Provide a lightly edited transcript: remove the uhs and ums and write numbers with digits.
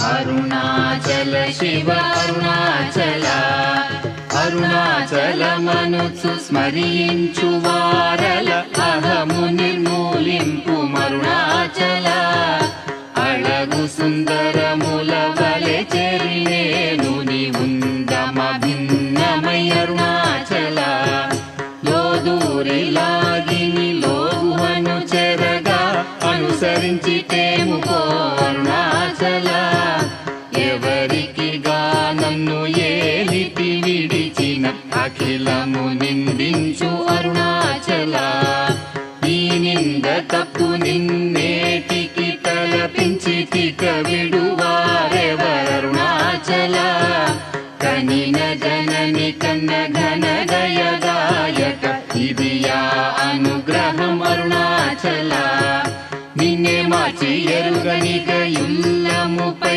అరుణాచల శివ అరుణాచల అరుణాచలమనుచు స్మరించు వారల అహము నిర్మూలింపు మరుణాచల అళగు సుందరముల వలె చెరినేను నీ ఉందమ భిన్నమై అరుణాచల లోదూరిలాగిని లోగుహను చెరగా అనుసరించి తేముకో అరుణాచల ఎవరికి నన్ను ఏలిటి విడిచిన అఖిలము నిందించు అరుణాచల ఈ నింద తప్పు నిన్నేటికి తలపించి తిక విడువారెవరుణాచల కనిన జనని కన్న ఘన గయదాయక ఇది యా అనుగ్రహం అరుణాచల నిన్నే మార్చి ఎరుగనిక యుల్లముపై